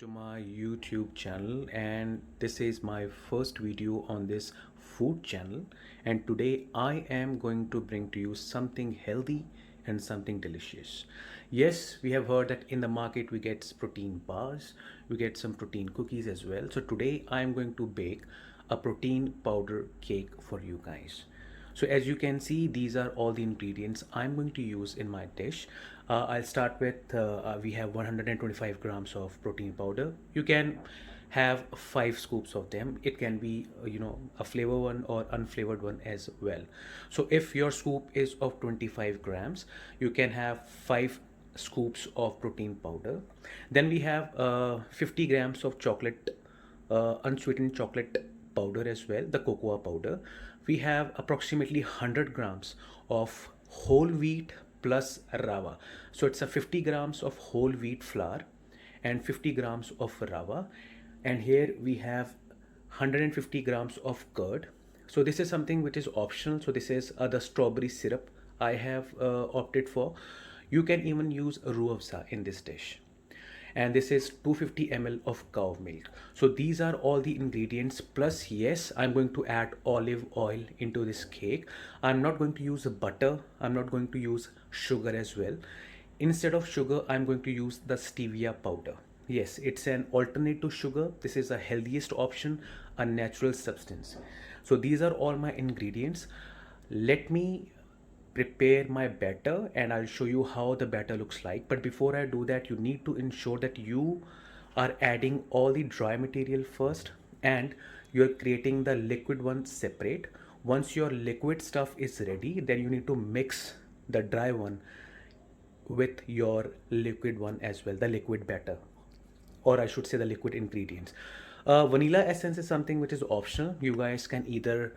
to my YouTube channel, and this is my first video on this food channel. And today I am going to bring to you something healthy and something delicious. Yes, we have heard that in the market we get protein bars, we get some protein cookies as well. So today I am going to bake a protein powder cake for you guys. So as you can see, these are all the ingredients I'm going to use in my dish. I'll start with, we have 125 grams of protein powder. You can have 5 scoops of them. It can be, a flavor one or unflavored one as well. So if your scoop is of 25 grams, you can have 5 scoops of protein powder. Then we have 50 grams of chocolate, unsweetened chocolate powder as well, the cocoa powder. We have approximately 100 grams of whole wheat plus rava. So it's a 50 grams of whole wheat flour and 50 grams of rava. And here we have 150 grams of curd. So this is something which is optional. So this is the strawberry syrup I have opted for. You can even use ruafza in this dish, and this is 250 ml of cow milk. So these are all the ingredients, plus yes, I'm going to add olive oil into this cake. I'm not going to use butter, I'm not going to use sugar as well. Instead of sugar, I'm going to use the stevia powder. Yes, it's an alternate to sugar. This is the healthiest option, a natural substance. So these are all my ingredients. Let me prepare my batter and I'll show you how the batter looks like. But before I do that, you need to ensure that you are adding all the dry material first and you're creating the liquid one separate. Once your liquid stuff is ready, then you need to mix the dry one with your liquid one as well, the liquid batter, or I should say the liquid ingredients. Vanilla essence is something which is optional. You guys can either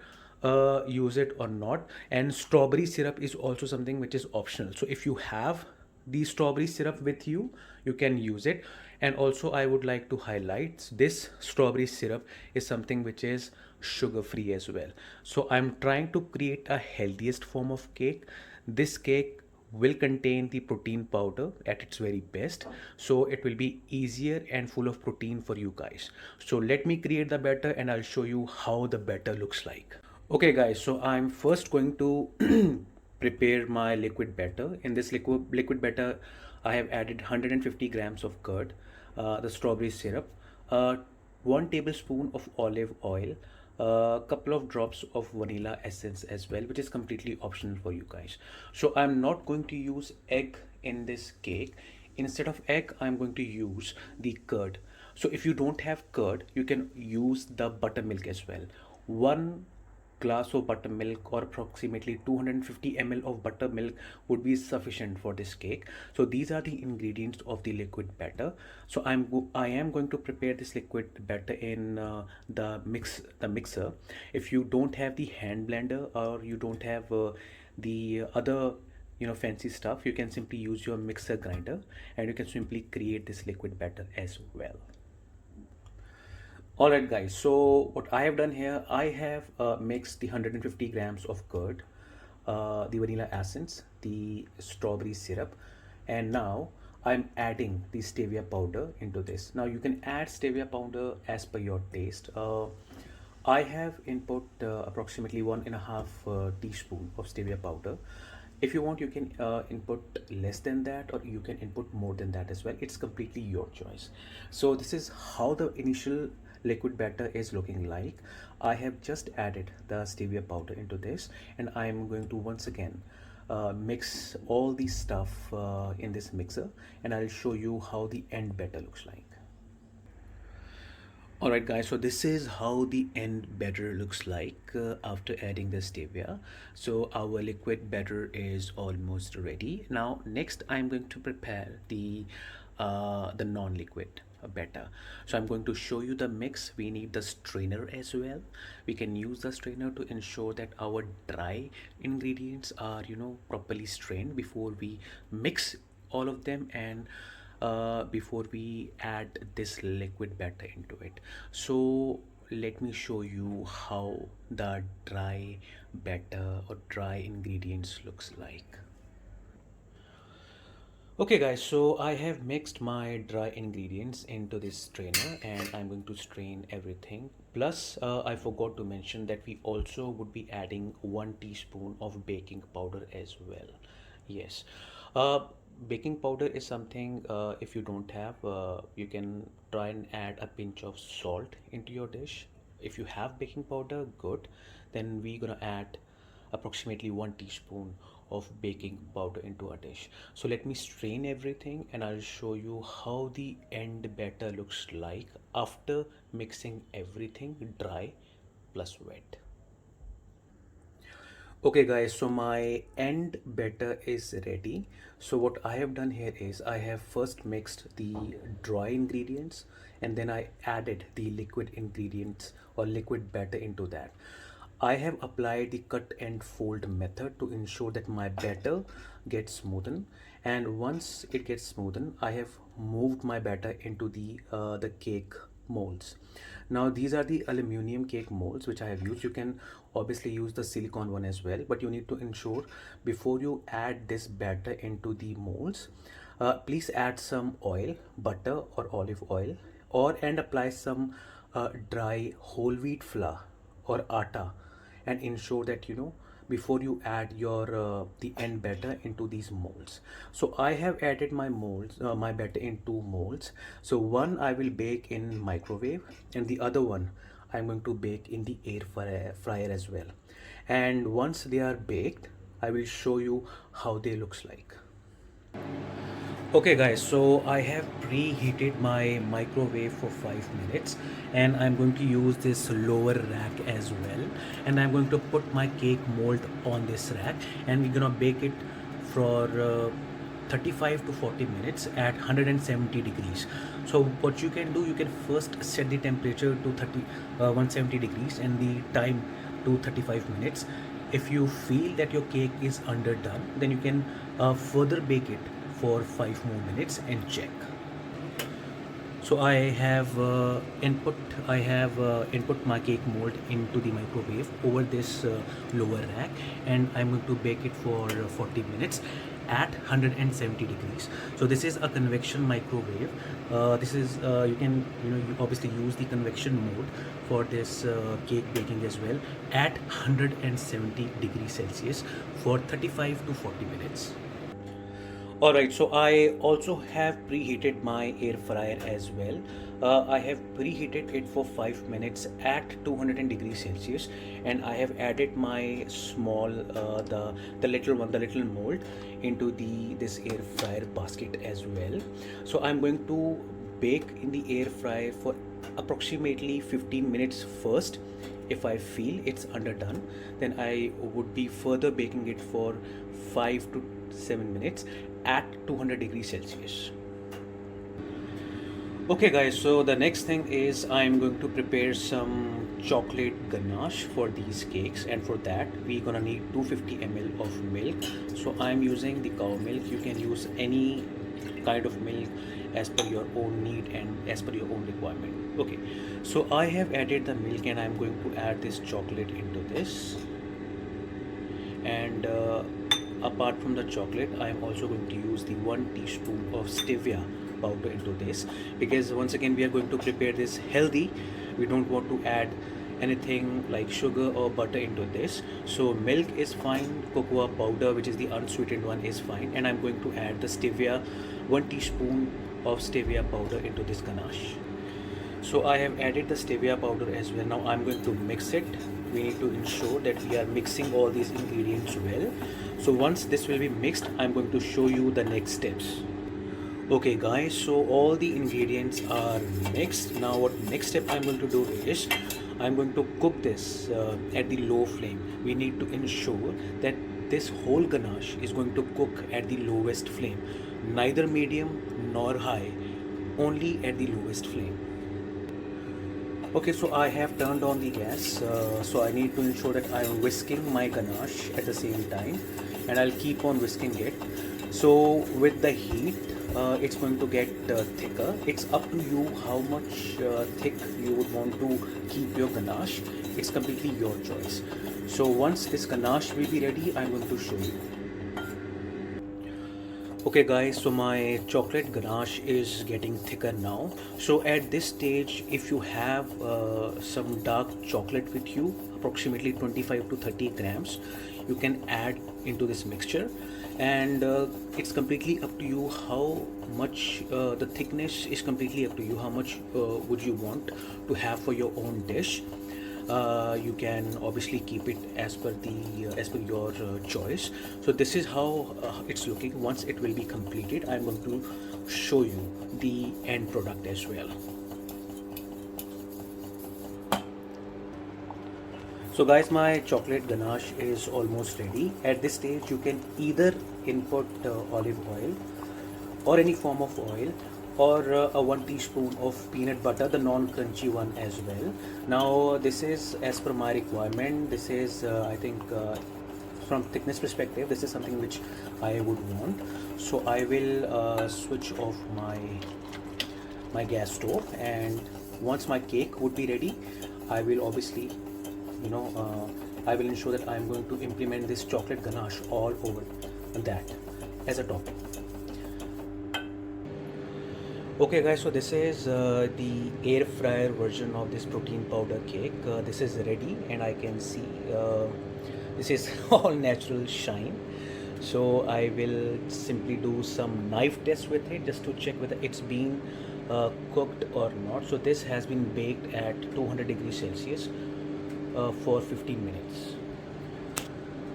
use it or not. And strawberry syrup is also something which is optional. So if you have the strawberry syrup with you, you can use it. And also I would like to highlight this strawberry syrup is something which is sugar free as well. So I'm trying to create a healthiest form of cake. This cake will contain the protein powder at its very best, so it will be easier and full of protein for you guys. So let me create the batter and I'll show you how the batter looks like. Okay guys, so I'm first going to prepare my liquid batter. In this liquid batter, I have added 150 grams of curd, the strawberry syrup, 1 tablespoon of olive oil, a couple of drops of vanilla essence as well, which is completely optional for you guys. So I'm not going to use egg in this cake. Instead of egg, I'm going to use the curd. So if you don't have curd, you can use the buttermilk as well. 1 glass of buttermilk or approximately 250 ml of buttermilk would be sufficient for this cake. So these are the ingredients of the liquid batter. So I am going to prepare this liquid batter in the mixer. If you don't have the hand blender or you don't have the other fancy stuff, you can simply use your mixer grinder and you can simply create this liquid batter as well. Alright guys, so what I have done here, I have mixed the 150 grams of curd, the vanilla essence, the strawberry syrup, and now I'm adding the stevia powder into this. Now you can add stevia powder as per your taste. I have input approximately 1.5 teaspoon of stevia powder. If you want, you can input less than that or you can input more than that as well. It's completely your choice. So this is how the initial liquid batter is looking like. I have just added the stevia powder into this and I'm going to once again mix all the stuff in this mixer and I'll show you how the end batter looks like. Alright guys, so this is how the end batter looks like after adding the stevia. So our liquid batter is almost ready. Now next I'm going to prepare the non-liquid batter. So I'm going to show you the mix. We need the strainer as well. We can use the strainer to ensure that our dry ingredients are properly strained before we mix all of them and before we add this liquid batter into it. So let me show you how the dry batter or dry ingredients looks like. Okay guys, so I have mixed my dry ingredients into this strainer and I'm going to strain everything. Plus, I forgot to mention that we also would be adding 1 teaspoon of baking powder as well. Yes. Uh, Baking powder is something, if you don't have, you can try and add a pinch of salt into your dish. If you have baking powder, good. Then we're gonna add approximately 1 teaspoon of baking powder into a dish. So let me strain everything and I'll show you how the end batter looks like after mixing everything dry plus wet. Okay guys, so my end batter is ready. So what I have done here is I have first mixed the dry ingredients and then I added the liquid ingredients or liquid batter into that. I have applied the cut and fold method to ensure that my batter gets smoothened, and once it gets smoothened I have moved my batter into the cake molds. Now these are the aluminum cake molds which I have used. You can obviously use the silicone one as well, but you need to ensure before you add this batter into the molds, please add some oil, butter or olive oil, or and apply some dry whole wheat flour or atta, and ensure that before you add your the end batter into these molds. So I have added my molds, my batter in two molds. So one I will bake in microwave and the other one I'm going to bake in the fryer as well. And once they are baked, I will show you how they looks like. Okay guys, so I have preheated my microwave for 5 minutes and I'm going to use this lower rack as well, and I'm going to put my cake mold on this rack and we're gonna bake it for 35 to 40 minutes at 170 degrees. So what you can do, you can first set the temperature to 170 degrees and the time to 35 minutes. If you feel that your cake is underdone, then you can further bake it for 5 more minutes and check. So I have input my cake mold into the microwave over this lower rack, and I'm going to bake it for 40 minutes at 170 degrees. So this is a convection microwave. This is you can you obviously use the convection mode for this cake baking as well at 170 degrees Celsius for 35 to 40 minutes. Alright, so I also have preheated my air fryer as well. I have preheated it for 5 minutes at 200 degrees Celsius, and I have added my small the little one, the little mold into this air fryer basket as well. So I'm going to bake in the air fryer for approximately 15 minutes first. If I feel it's underdone, then I would be further baking it for 5 to 7 minutes at 200 degrees Celsius. Okay guys, so the next thing is I'm going to prepare some chocolate ganache for these cakes, and for that we're gonna need 250 ml of milk. So I'm using the cow milk. You can use any kind of milk as per your own need and as per your own requirement. Okay, so I have added the milk and I'm going to add this chocolate into this, and apart from the chocolate I am also going to use the 1 teaspoon of stevia powder into this, because once again we are going to prepare this healthy. We don't want to add anything like sugar or butter into this. So milk is fine, cocoa powder, which is the unsweetened one, is fine, and I'm going to add the stevia, 1 teaspoon of stevia powder into this ganache. So I have added the stevia powder as well. Now I'm going to mix it. We need to ensure that we are mixing all these ingredients well. So once this will be mixed, I'm going to show you the next steps. Okay guys, so all the ingredients are mixed. Now what next step I'm going to do is I'm going to cook this at the low flame. We need to ensure that this whole ganache is going to cook at the lowest flame, neither medium nor high, only at the lowest flame. Okay, so I have turned on the gas, so I need to ensure that I am whisking my ganache at the same time, and I'll keep on whisking it. So with the heat, it's going to get thicker. It's up to you how much thick you would want to keep your ganache. It's completely your choice. So once this ganache will be ready, I'm going to show you. Okay guys, so my chocolate ganache is getting thicker now. So at this stage, if you have some dark chocolate with you, approximately 25 to 30 grams, you can add into this mixture. And it's completely up to you how much, the thickness is completely up to you, how much would you want to have for your own dish. You can obviously keep it as per the as per your choice. So this is how it's looking. Once it will be completed, I'm going to show you the end product as well. So guys, my chocolate ganache is almost ready. At this stage, you can either input olive oil or any form of oil, or a 1 teaspoon of peanut butter, the non-crunchy one as well. Now this is as per my requirement. This is I think from thickness perspective, this is something which I would want. So I will switch off my gas stove, and once my cake would be ready, I will obviously, I will ensure that I'm going to implement this chocolate ganache all over that as a topping. Okay guys, so this is the air fryer version of this protein powder cake. This is ready, and I can see this is all natural shine. So I will simply do some knife test with it just to check whether it's been cooked or not. So this has been baked at 200 degrees Celsius for 15 minutes.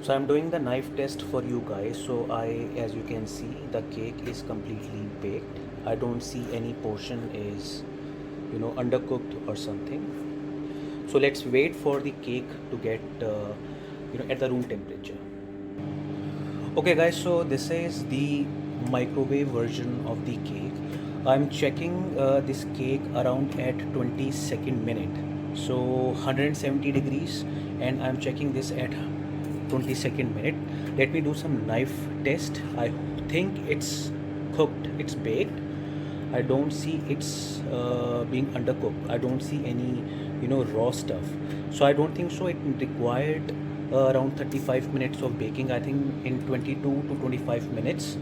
So I'm doing the knife test for you guys. So as you can see, the cake is completely baked. I don't see any portion is, undercooked or something. So let's wait for the cake to get, at the room temperature. Okay guys, so this is the microwave version of the cake. I'm checking this cake around at 22nd minute. So 170 degrees, and I'm checking this at 22nd minute. Let me do some knife test. I think it's cooked, it's baked. I don't see it's being undercooked. I don't see any, raw stuff. So I don't think so. It required around 35 minutes of baking. I think in 22 to 25 minutes,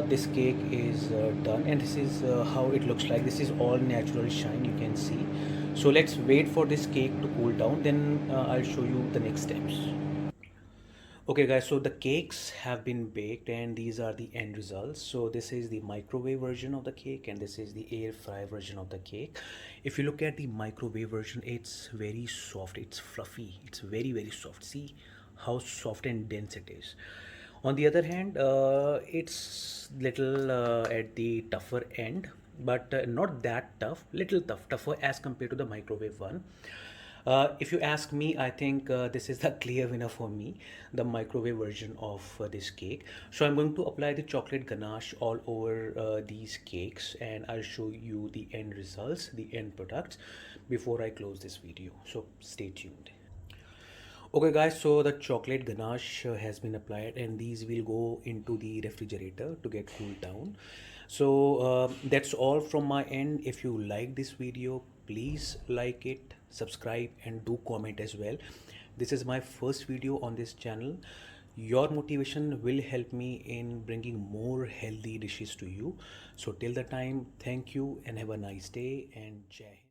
this cake is done, and this is how it looks like. This is all natural shine, you can see. So let's wait for this cake to cool down. Then I'll show you the next steps. Okay guys, so the cakes have been baked, and these are the end results. So this is the microwave version of the cake, and this is the air fry version of the cake. If you look at the microwave version, it's very soft, it's fluffy, it's very soft. See how soft and dense it is. On the other hand, it's little at the tougher end, but not that tough, little tougher as compared to the microwave one. If you ask me, I think this is the clear winner for me, the microwave version of this cake. So I'm going to apply the chocolate ganache all over these cakes, and I'll show you the end results, the end products, before I close this video. So stay tuned. Okay guys, so the chocolate ganache has been applied, and these will go into the refrigerator to get cooled down. So that's all from my end. If you like this video, please like it, subscribe, and do comment as well. This is my first video on this channel. Your motivation will help me in bringing more healthy dishes to you. So till the time, thank you and have a nice day, and Jai Hind.